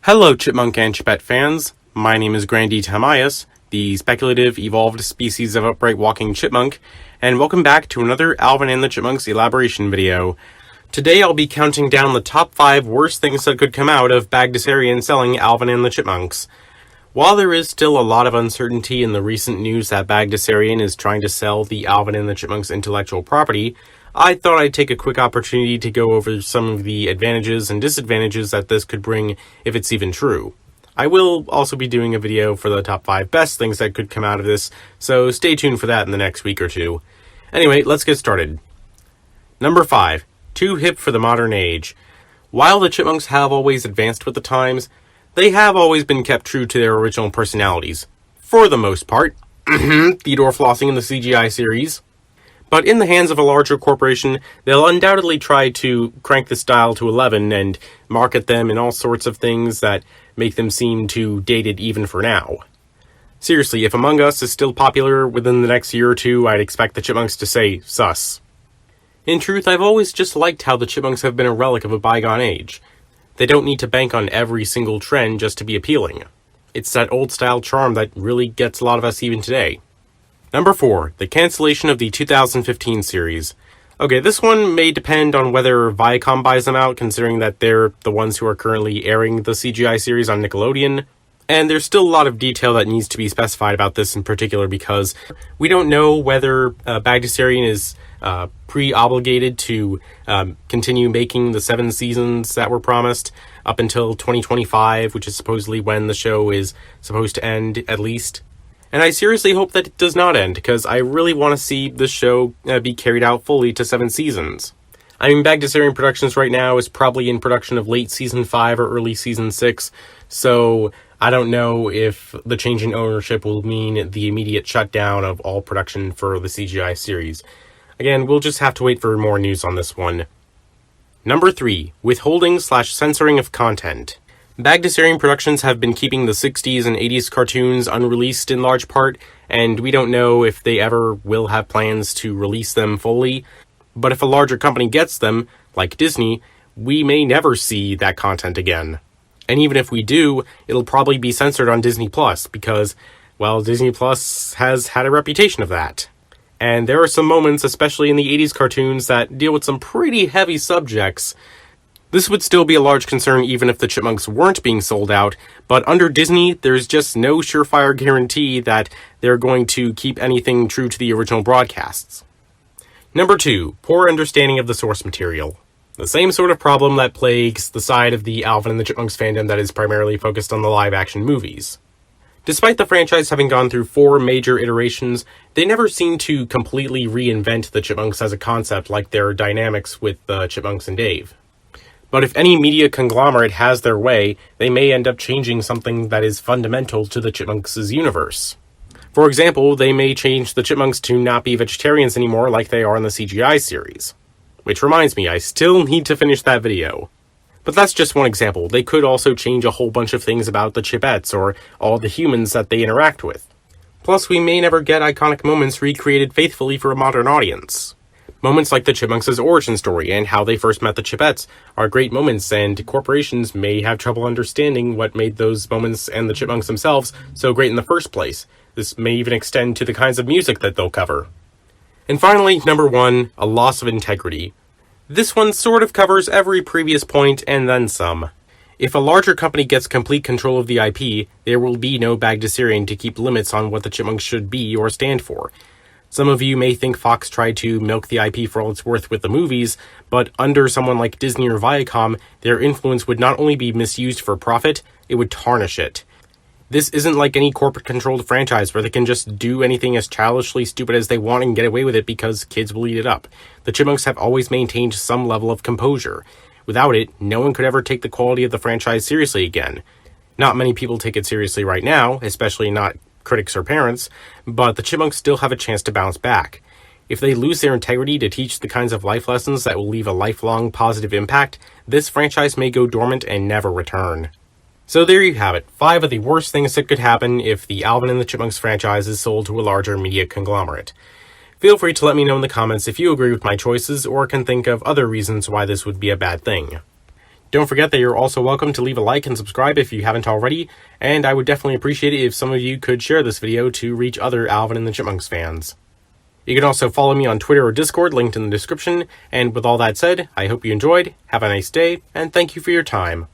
Hello, Chipmunk and Chipette fans. My name is Grandy Tamias, the speculative evolved species of upright walking chipmunk, and welcome back to another Alvin and the Chipmunks elaboration video. Today I'll be counting down the top 5 worst things that could come out of Bagdasarian selling Alvin and the Chipmunks. While there is still a lot of uncertainty in the recent news that Bagdasarian is trying to sell the Alvin and the Chipmunks intellectual property, I thought I'd take a quick opportunity to go over some of the advantages and disadvantages that this could bring if it's even true. I will also be doing a video for the top 5 best things that could come out of this, so stay tuned for that in the next week or two. Anyway, let's get started. Number 5. Too hip for the modern age. While the Chipmunks have always advanced with the times, they have always been kept true to their original personalities. For the most part. Theodore flossing in the CGI series. But in the hands of a larger corporation, they'll undoubtedly try to crank the style to 11 and market them in all sorts of things that make them seem too dated even for now. Seriously, if Among Us is still popular within the next year or two, I'd expect the Chipmunks to say, sus. In truth, I've always just liked how the Chipmunks have been a relic of a bygone age. They don't need to bank on every single trend just to be appealing. It's that old-style charm that really gets a lot of us even today. Number 4. The cancellation of the 2015 series. Okay, this one may depend on whether Viacom buys them out, considering that they're the ones who are currently airing the CGI series on Nickelodeon. And there's still a lot of detail that needs to be specified about this in particular, because we don't know whether Bagdasarian is pre-obligated to continue making the 7 seasons that were promised up until 2025, which is supposedly when the show is supposed to end, at least. And I seriously hope that it does not end, because I really want to see this show be carried out fully to 7 seasons. I mean, Bagdasarian Productions right now is probably in production of late Season 5 or early Season 6, so I don't know if the change in ownership will mean the immediate shutdown of all production for the CGI series. Again, we'll just have to wait for more news on this one. Number 3. Withholding/censoring of content. Bagdasarian Productions have been keeping the 60s and 80s cartoons unreleased in large part, and we don't know if they ever will have plans to release them fully. But if a larger company gets them, like Disney, we may never see that content again. And even if we do, it'll probably be censored on Disney Plus, because, well, Disney Plus has had a reputation of that. And there are some moments, especially in the 80s cartoons, that deal with some pretty heavy subjects. This would still be a large concern even if the Chipmunks weren't being sold out, but under Disney, there's just no surefire guarantee that they're going to keep anything true to the original broadcasts. Number 2. Poor understanding of the source material. The same sort of problem that plagues the side of the Alvin and the Chipmunks fandom that is primarily focused on the live-action movies. Despite the franchise having gone through 4 major iterations, they never seem to completely reinvent the Chipmunks as a concept like their dynamics with Chipmunks and Dave. But if any media conglomerate has their way, they may end up changing something that is fundamental to the Chipmunks' universe. For example, they may change the Chipmunks to not be vegetarians anymore like they are in the CGI series. Which reminds me, I still need to finish that video. But that's just one example. They could also change a whole bunch of things about the Chipettes or all the humans that they interact with. Plus, we may never get iconic moments recreated faithfully for a modern audience. Moments like the Chipmunks' origin story and how they first met the Chipettes are great moments, and corporations may have trouble understanding what made those moments and the Chipmunks themselves so great in the first place. This may even extend to the kinds of music that they'll cover. And finally, number 1, a loss of integrity. This one sort of covers every previous point and then some. If a larger company gets complete control of the IP, there will be no Bagdasarian to keep limits on what the Chipmunks should be or stand for. Some of you may think Fox tried to milk the IP for all it's worth with the movies, but under someone like Disney or Viacom, their influence would not only be misused for profit, it would tarnish it. This isn't like any corporate-controlled franchise where they can just do anything as childishly stupid as they want and get away with it because kids will eat it up. The Chipmunks have always maintained some level of composure. Without it, no one could ever take the quality of the franchise seriously again. Not many people take it seriously right now, especially not critics or parents, but the Chipmunks still have a chance to bounce back. If they lose their integrity to teach the kinds of life lessons that will leave a lifelong positive impact, this franchise may go dormant and never return. So there you have it, 5 of the worst things that could happen if the Alvin and the Chipmunks franchise is sold to a larger media conglomerate. Feel free to let me know in the comments if you agree with my choices or can think of other reasons why this would be a bad thing. Don't forget that you're also welcome to leave a like and subscribe if you haven't already, and I would definitely appreciate it if some of you could share this video to reach other Alvin and the Chipmunks fans. You can also follow me on Twitter or Discord, linked in the description, and with all that said, I hope you enjoyed, have a nice day, and thank you for your time.